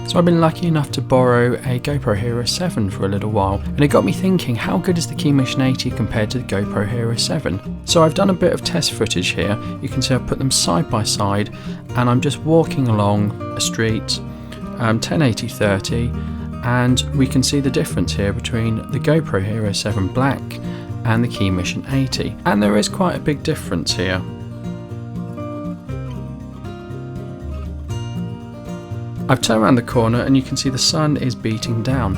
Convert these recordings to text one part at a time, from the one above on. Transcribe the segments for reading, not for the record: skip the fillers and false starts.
So I've been lucky enough to borrow a GoPro Hero 7 for a little while, and it got me thinking, how good is the KeyMission 80 compared to the GoPro Hero 7? So I've done a bit of test footage here. You can see I've put them side by side, and I'm just walking along a street, 1080-30, and we can see the difference here between the GoPro Hero 7 Black and the KeyMission 80. And there is quite a big difference here. I've turned around the corner and you can see the sun is beating down,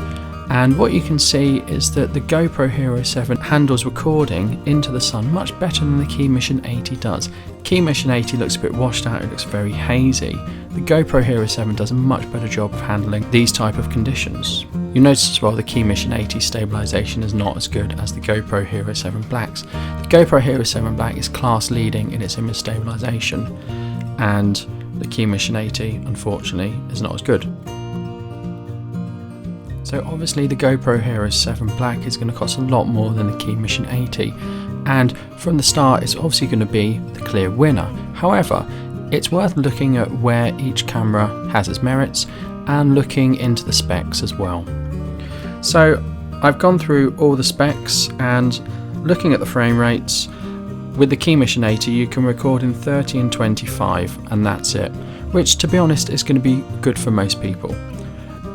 and what you can see is that the GoPro Hero 7 handles recording into the sun much better than the KeyMission 80 does. KeyMission 80 looks a bit washed out, it looks very hazy. The GoPro Hero 7 does a much better job of handling these type of conditions. You notice as well the KeyMission 80 stabilization is not as good as the GoPro Hero 7 Black's. The GoPro Hero 7 Black is class leading in its image stabilization, and the KeyMission 80, unfortunately, is not as good. So obviously the GoPro Hero 7 Black is going to cost a lot more than the KeyMission 80, and from the start it's obviously going to be the clear winner. However, it's worth looking at where each camera has its merits and looking into the specs as well. So I've gone through all the specs and looking at the frame rates. With the KeyMission 80 you can record in 30 and 25 and that's it, which to be honest is going to be good for most people.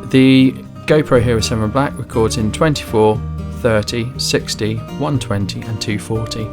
The GoPro Hero 7 Black records in 24, 30, 60, 120 and 240,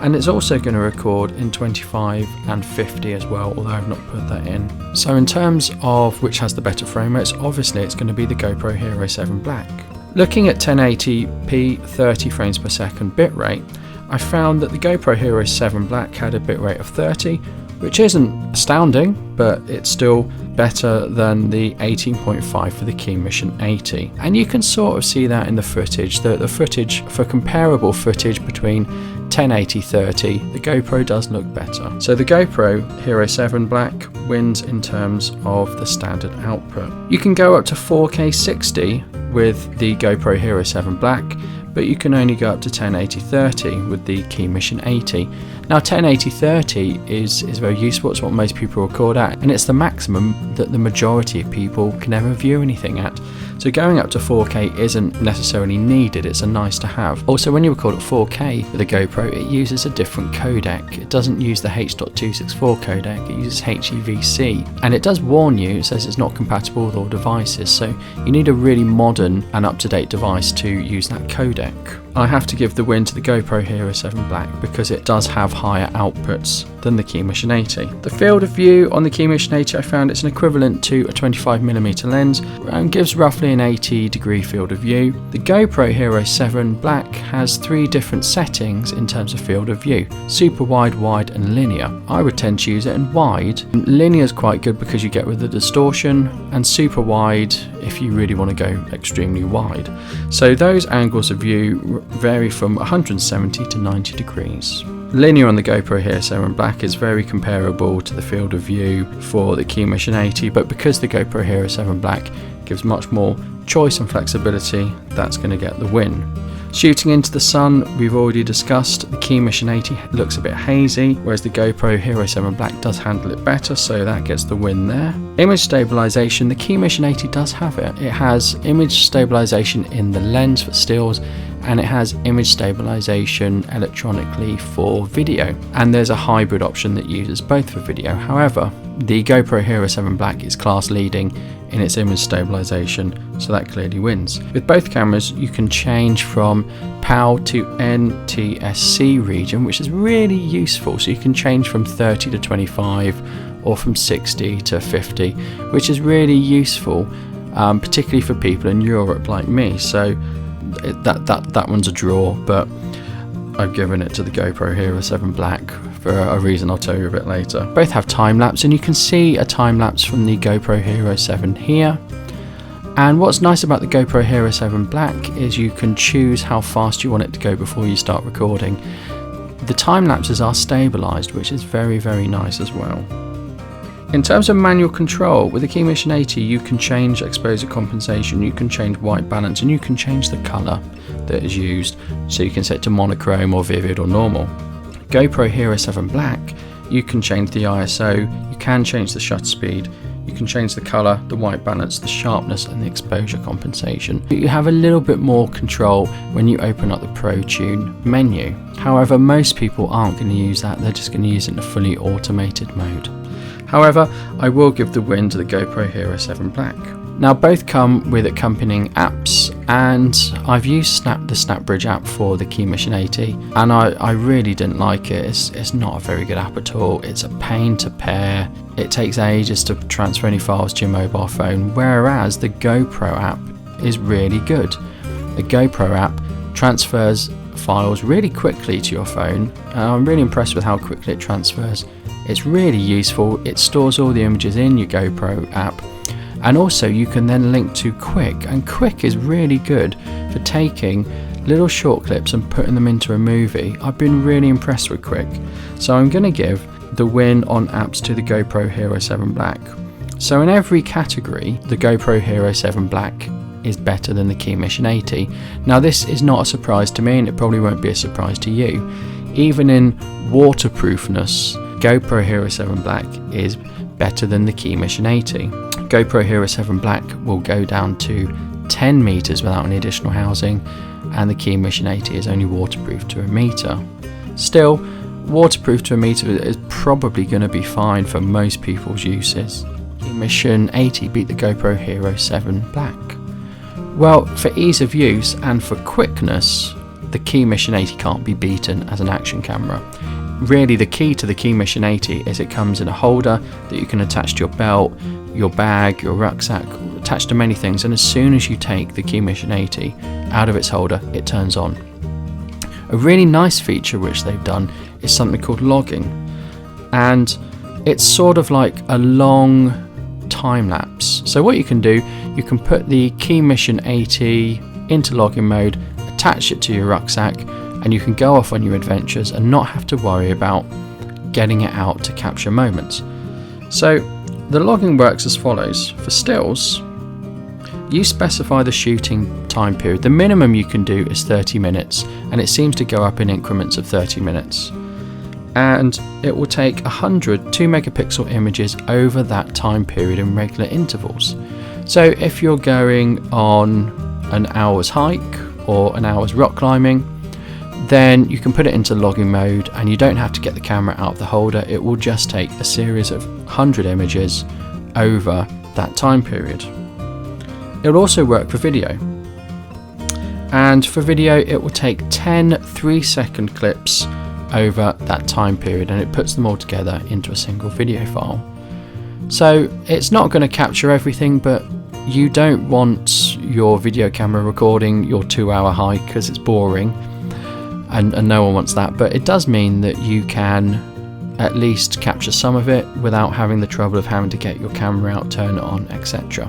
and it's also going to record in 25 and 50 as well, although I've not put that in. So in terms of which has the better frame rates, obviously it's going to be the GoPro Hero 7 Black. Looking at 1080p 30 frames per second bitrate, I found that the GoPro Hero 7 Black had a bitrate of 30, which isn't astounding, but it's still better than the 18.5 for the KeyMission 80. And you can sort of see that in the footage, that the footage, for comparable footage between 1080-30, the GoPro does look better. So the GoPro Hero 7 Black wins in terms of the standard output. You can go up to 4K 60 with the GoPro Hero 7 Black, but you can only go up to 1080-30 with the KeyMission 80. Now 1080-30 is very useful, it's what most people record at, and it's the maximum that the majority of people can ever view anything at. So going up to 4K isn't necessarily needed, it's a nice to have. Also, when you record at 4K with a GoPro, it uses a different codec. It doesn't use the H.264 codec, it uses HEVC. And it does warn you, it says it's not compatible with all devices, so you need a really modern and up-to-date device to use that codec. I have to give the win to the GoPro Hero 7 Black because it does have higher outputs than the KeyMission 80. The field of view on the KeyMission 80, I found it's an equivalent to a 25mm lens and gives roughly an 80-degree field of view. The GoPro Hero 7 Black has 3 different settings in terms of field of view: super wide, wide and linear. I would tend to use it in wide. Linear is quite good because you get rid of the distortion, and super wide if you really want to go extremely wide. So those angles of view vary from 170 to 90 degrees. Linear on the GoPro Hero 7 Black is very comparable to the field of view for the KeyMission 80, but because the GoPro Hero 7 Black gives much more choice and flexibility, that's going to get the win. Shooting into the sun, we've already discussed, the KeyMission 80 looks a bit hazy, whereas the GoPro Hero 7 Black does handle it better, so that gets the win there. Image stabilization, the KeyMission 80 does have it. It has image stabilization in the lens for stills, and it has image stabilization electronically for video, and there's a hybrid option that uses both for video. However, the GoPro Hero 7 Black is class leading in its image stabilization, so that clearly wins. With both cameras you can change from PAL to NTSC region, which is really useful, so you can change from 30 to 25 or from 60 to 50, which is really useful, particularly for people in Europe like me. So that one's a draw, but I've given it to the GoPro Hero 7 Black for a reason I'll tell you a bit later. Both have time-lapse, and you can see a time-lapse from the GoPro Hero 7 here. And what's nice about the GoPro Hero 7 Black is you can choose how fast you want it to go before you start recording. The time-lapses are stabilized, which is very, very nice as well. In terms of manual control, with the KeyMission 80 you can change exposure compensation, you can change white balance, and you can change the colour that is used, so you can set to monochrome or vivid or normal. GoPro Hero 7 Black, you can change the ISO, you can change the shutter speed, You can change the colour, the white balance, the sharpness and the exposure compensation. You have a little bit more control when you open up the Pro Tune menu. However, most people aren't going to use that, they're just going to use it in a fully automated mode. However, I will give the win to the GoPro Hero 7 Black. Now both come with accompanying apps, and I've used the SnapBridge app for the KeyMission 80 and I really didn't like it. It's not a very good app at all. It's a pain to pair. It takes ages to transfer any files to your mobile phone, whereas the GoPro app is really good. The GoPro app transfers files really quickly to your phone. I'm really impressed with how quickly it transfers. It's really useful. It stores all the images in your GoPro app. And also you can then link to Quick, and Quick is really good for taking little short clips and putting them into a movie. I've been really impressed with Quick. So I'm going to give the win on apps to the GoPro Hero 7 Black. So in every category, the GoPro Hero 7 Black is better than the KeyMission 80. Now this is not a surprise to me, and it probably won't be a surprise to you. Even in waterproofness, GoPro Hero 7 Black is better than the KeyMission 80. GoPro Hero 7 Black will go down to 10 meters without any additional housing, and the KeyMission 80 is only waterproof to 1 meter. Still, waterproof to 1 meter is probably going to be fine for most people's uses. KeyMission 80 beat the GoPro Hero 7 Black. Well, for ease of use and for quickness, the KeyMission 80 can't be beaten as an action camera. Really, the key to the KeyMission 80 is it comes in a holder that you can attach to your belt, your bag, your rucksack, attached to many things, and as soon as you take the KeyMission 80 out of its holder, it turns on. A really nice feature which they've done is something called logging, and it's sort of like a long time lapse. So what you can do, you can put the KeyMission 80 into logging mode, attach it to your rucksack, and you can go off on your adventures and not have to worry about getting it out to capture moments. So the logging works as follows. For stills, you specify the shooting time period. The minimum you can do is 30 minutes, and it seems to go up in increments of 30 minutes. And it will take 100 2 megapixel images over that time period in regular intervals. So if you're going on an hour's hike or an hour's rock climbing, then you can put it into logging mode and you don't have to get the camera out of the holder. It will just take a series of 100 images over that time period. It will also work for video. And for video, it will take 10 3-second clips over that time period, and it puts them all together into a single video file. So it's not going to capture everything, but you don't want your video camera recording your 2-hour hike because it's boring. And no one wants that, but it does mean that you can at least capture some of it without having the trouble of having to get your camera out, turn it on, etc.